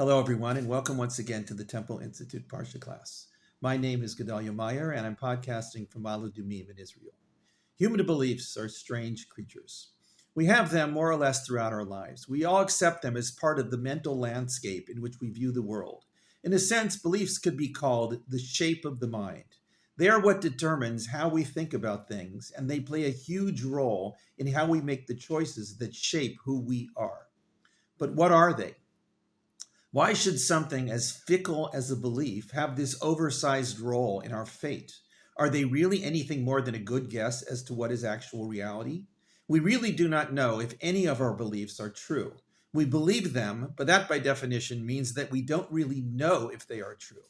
Hello, everyone, and welcome once again to the Temple Institute Parsha class. My name is Gedalia Meyer, and I'm podcasting from Malu Dumim in Israel. Human beliefs are strange creatures. We have them more or less throughout our lives. We all accept them as part of the mental landscape in which we view the world. In a sense, beliefs could be called the shape of the mind. They are what determines how we think about things, and they play a huge role in how we make the choices that shape who we are. But what are they? Why should something as fickle as a belief have this oversized role in our fate? Are they really anything more than a good guess as to what is actual reality? We really do not know if any of our beliefs are true. We believe them, but that by definition means that we don't really know if they are true.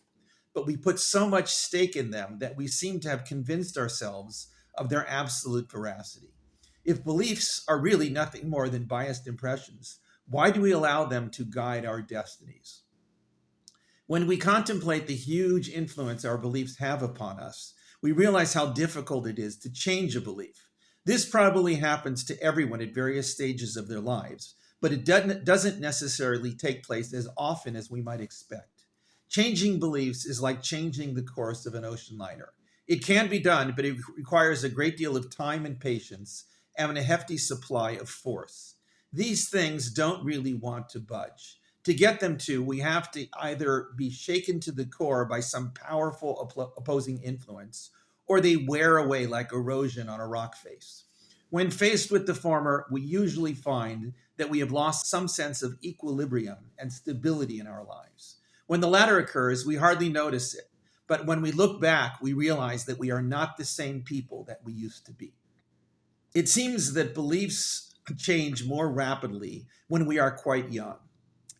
But we put so much stake in them that we seem to have convinced ourselves of their absolute veracity. If beliefs are really nothing more than biased impressions, why do we allow them to guide our destinies? When we contemplate the huge influence our beliefs have upon us, we realize how difficult it is to change a belief. This probably happens to everyone at various stages of their lives, but it doesn't necessarily take place as often as we might expect. Changing beliefs is like changing the course of an ocean liner. It can be done, but it requires a great deal of time and patience and a hefty supply of force. These things don't really want to budge. To get them to, we have to either be shaken to the core by some powerful opposing influence, or they wear away like erosion on a rock face. When faced with the former, we usually find that we have lost some sense of equilibrium and stability in our lives. When the latter occurs, we hardly notice it. But when we look back, we realize that we are not the same people that we used to be. It seems that beliefs change more rapidly when we are quite young.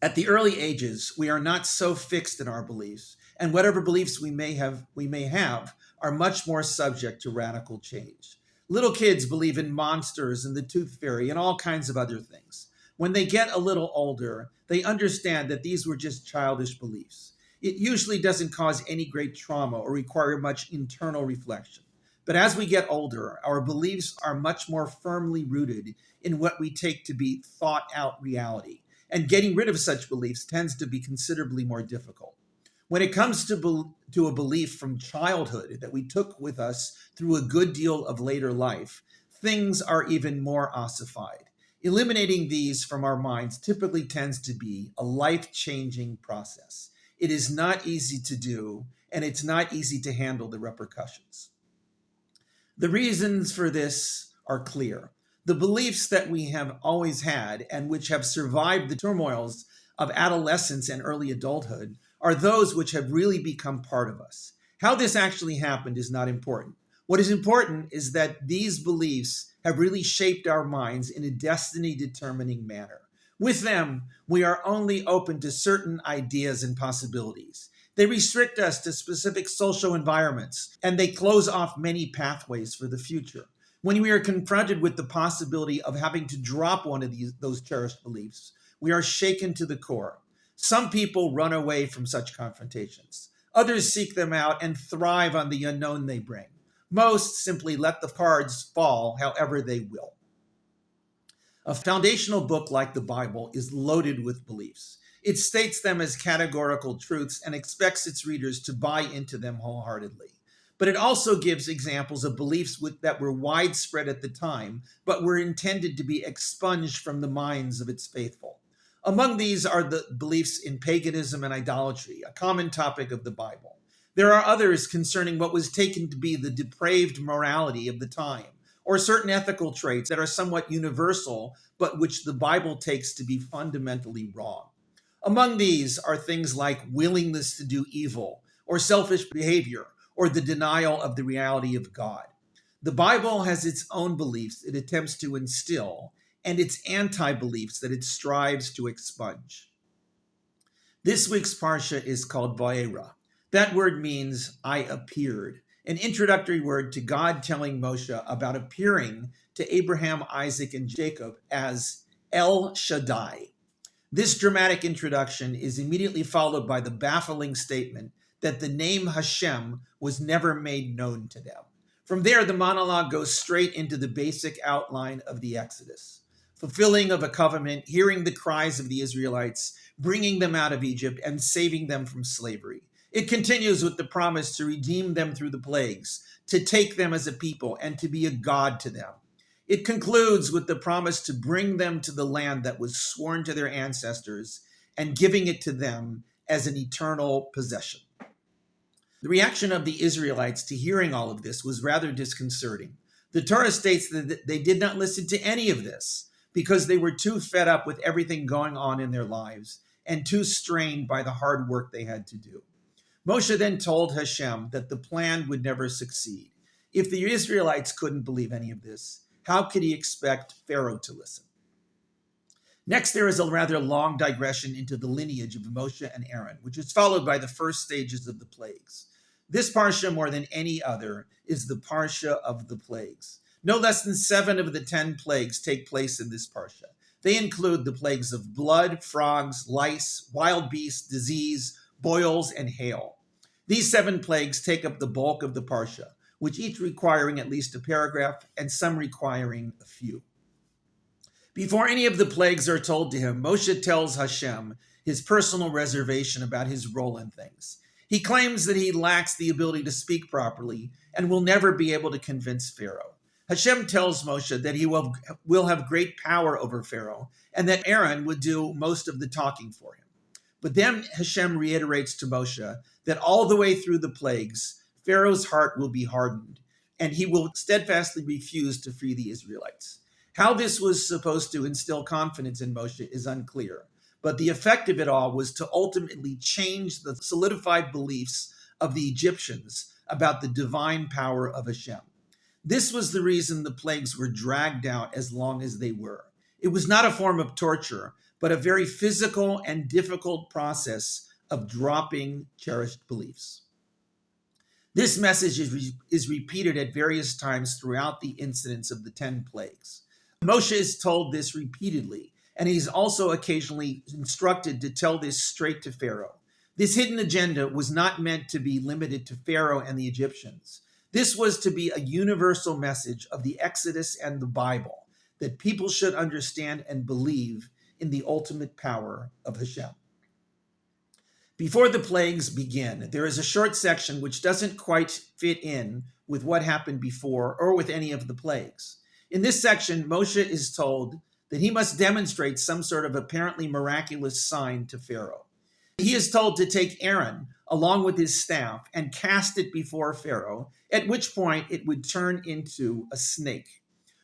At the early ages, we are not so fixed in our beliefs, and whatever beliefs we may have are much more subject to radical change. Little kids believe in monsters and the tooth fairy and all kinds of other things. When they get a little older, they understand that these were just childish beliefs. It usually doesn't cause any great trauma or require much internal reflection. But as we get older, our beliefs are much more firmly rooted in what we take to be thought out reality. And getting rid of such beliefs tends to be considerably more difficult. When it comes to a belief from childhood that we took with us through a good deal of later life, things are even more ossified. Eliminating these from our minds typically tends to be a life-changing process. It is not easy to do, and it's not easy to handle the repercussions. The reasons for this are clear. The beliefs that we have always had and which have survived the turmoils of adolescence and early adulthood are those which have really become part of us. How this actually happened is not important. What is important is that these beliefs have really shaped our minds in a destiny-determining manner. With them, we are only open to certain ideas and possibilities. They restrict us to specific social environments, and they close off many pathways for the future. When we are confronted with the possibility of having to drop one of those cherished beliefs, we are shaken to the core. Some people run away from such confrontations. Others seek them out and thrive on the unknown they bring. Most simply let the cards fall however they will. A foundational book like the Bible is loaded with beliefs. It states them as categorical truths and expects its readers to buy into them wholeheartedly. But it also gives examples of beliefs that were widespread at the time, but were intended to be expunged from the minds of its faithful. Among these are the beliefs in paganism and idolatry, a common topic of the Bible. There are others concerning what was taken to be the depraved morality of the time, or certain ethical traits that are somewhat universal, but which the Bible takes to be fundamentally wrong. Among these are things like willingness to do evil, or selfish behavior, or the denial of the reality of God. The Bible has its own beliefs it attempts to instill, and its anti-beliefs that it strives to expunge. This week's Parsha is called Va'era. That word means I appeared, an introductory word to God telling Moshe about appearing to Abraham, Isaac, and Jacob as El Shaddai. This dramatic introduction is immediately followed by the baffling statement that the name Hashem was never made known to them. From there, the monologue goes straight into the basic outline of the Exodus. Fulfilling of a covenant, hearing the cries of the Israelites, bringing them out of Egypt and saving them from slavery. It continues with the promise to redeem them through the plagues, to take them as a people, and to be a God to them. It concludes with the promise to bring them to the land that was sworn to their ancestors and giving it to them as an eternal possession. The reaction of the Israelites to hearing all of this was rather disconcerting. The Torah states that they did not listen to any of this because they were too fed up with everything going on in their lives and too strained by the hard work they had to do. Moshe then told Hashem that the plan would never succeed. If the Israelites couldn't believe any of this, how could he expect Pharaoh to listen? Next, there is a rather long digression into the lineage of Moshe and Aaron, which is followed by the first stages of the plagues. This parsha, more than any other, is the parsha of the plagues. No less than 7 of the 10 plagues take place in this parsha. They include the plagues of blood, frogs, lice, wild beasts, disease, boils, and hail. These 7 plagues take up the bulk of the parsha, which each requiring at least a paragraph and some requiring a few. Before any of the plagues are told to him, Moshe tells Hashem his personal reservation about his role in things. He claims that he lacks the ability to speak properly and will never be able to convince Pharaoh. Hashem tells Moshe that he will have great power over Pharaoh and that Aaron would do most of the talking for him. But then Hashem reiterates to Moshe that all the way through the plagues, Pharaoh's heart will be hardened and he will steadfastly refuse to free the Israelites. How this was supposed to instill confidence in Moshe is unclear, but the effect of it all was to ultimately change the solidified beliefs of the Egyptians about the divine power of Hashem. This was the reason the plagues were dragged out as long as they were. It was not a form of torture, but a very physical and difficult process of dropping cherished beliefs. This message is repeated at various times throughout the incidents of the 10 plagues. Moshe is told this repeatedly, and he's also occasionally instructed to tell this straight to Pharaoh. This hidden agenda was not meant to be limited to Pharaoh and the Egyptians. This was to be a universal message of the Exodus and the Bible, that people should understand and believe in the ultimate power of Hashem. Before the plagues begin, there is a short section which doesn't quite fit in with what happened before or with any of the plagues. In this section, Moshe is told that he must demonstrate some sort of apparently miraculous sign to Pharaoh. He is told to take Aaron along with his staff and cast it before Pharaoh, at which point it would turn into a snake.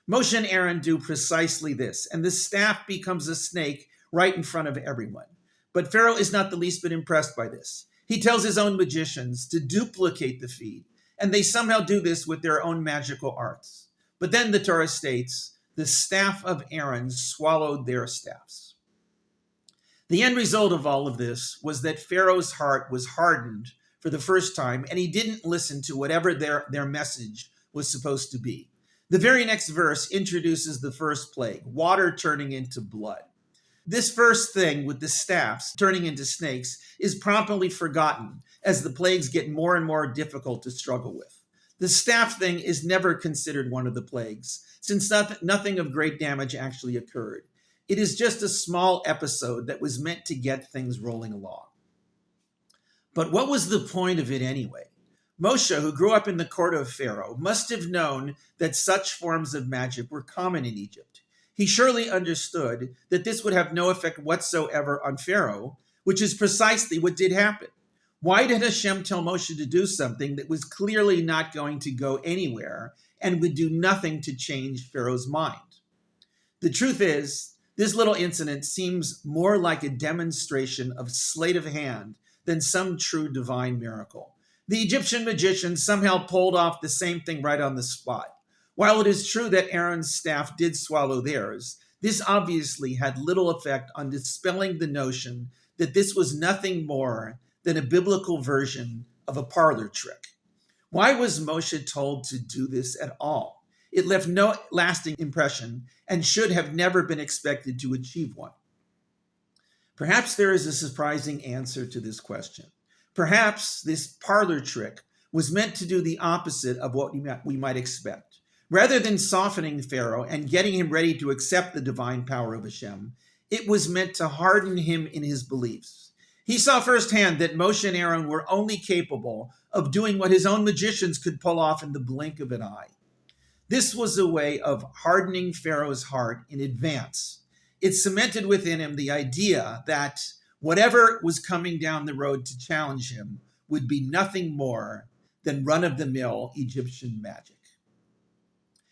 Moshe and Aaron do precisely this, and the staff becomes a snake right in front of everyone. But Pharaoh is not the least bit impressed by this. He tells his own magicians to duplicate the feat, and they somehow do this with their own magical arts. But then the Torah states, the staff of Aaron swallowed their staffs. The end result of all of this was that Pharaoh's heart was hardened for the first time, and he didn't listen to whatever their message was supposed to be. The very next verse introduces the first plague, water turning into blood. This first thing with the staffs turning into snakes is promptly forgotten as the plagues get more and more difficult to struggle with. The staff thing is never considered one of the plagues, since nothing of great damage actually occurred. It is just a small episode that was meant to get things rolling along. But what was the point of it anyway? Moshe, who grew up in the court of Pharaoh, must have known that such forms of magic were common in Egypt. He surely understood that this would have no effect whatsoever on Pharaoh, which is precisely what did happen. Why did Hashem tell Moshe to do something that was clearly not going to go anywhere and would do nothing to change Pharaoh's mind? The truth is, this little incident seems more like a demonstration of sleight of hand than some true divine miracle. The Egyptian magicians somehow pulled off the same thing right on the spot. While it is true that Aaron's staff did swallow theirs, this obviously had little effect on dispelling the notion that this was nothing more than a biblical version of a parlor trick. Why was Moshe told to do this at all? It left no lasting impression and should have never been expected to achieve one. Perhaps there is a surprising answer to this question. Perhaps this parlor trick was meant to do the opposite of what we might expect. Rather than softening Pharaoh and getting him ready to accept the divine power of Hashem, It was meant to harden him in his beliefs. He saw firsthand that Moshe and Aaron were only capable of doing what his own magicians could pull off in the blink of an eye. This was a way of hardening Pharaoh's heart in advance. It cemented within him the idea that whatever was coming down the road to challenge him would be nothing more than run-of-the-mill Egyptian magic.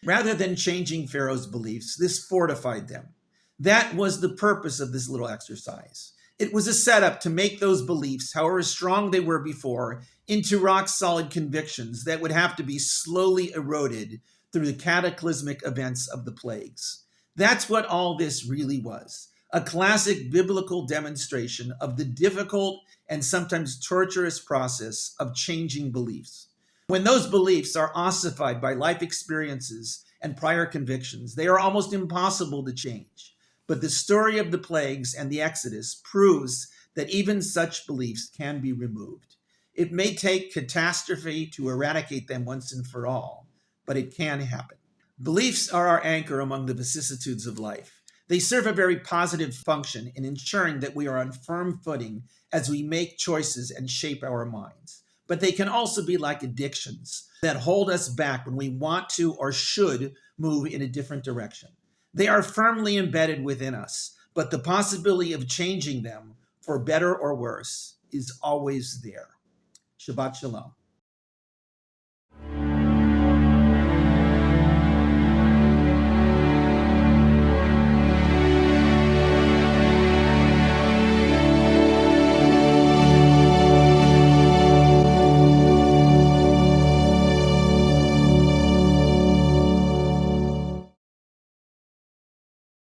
Rather than changing Pharaoh's beliefs, this fortified them. That was the purpose of this little exercise. It was a setup to make those beliefs, however strong they were before, into rock-solid convictions that would have to be slowly eroded through the cataclysmic events of the plagues. That's what all this really was, a classic biblical demonstration of the difficult and sometimes torturous process of changing beliefs. When those beliefs are ossified by life experiences and prior convictions, they are almost impossible to change. But the story of the plagues and the Exodus proves that even such beliefs can be removed. It may take catastrophe to eradicate them once and for all, but it can happen. Beliefs are our anchor among the vicissitudes of life. They serve a very positive function in ensuring that we are on firm footing as we make choices and shape our minds. But they can also be like addictions that hold us back when we want to or should move in a different direction. They are firmly embedded within us, but the possibility of changing them for better or worse is always there. Shabbat Shalom.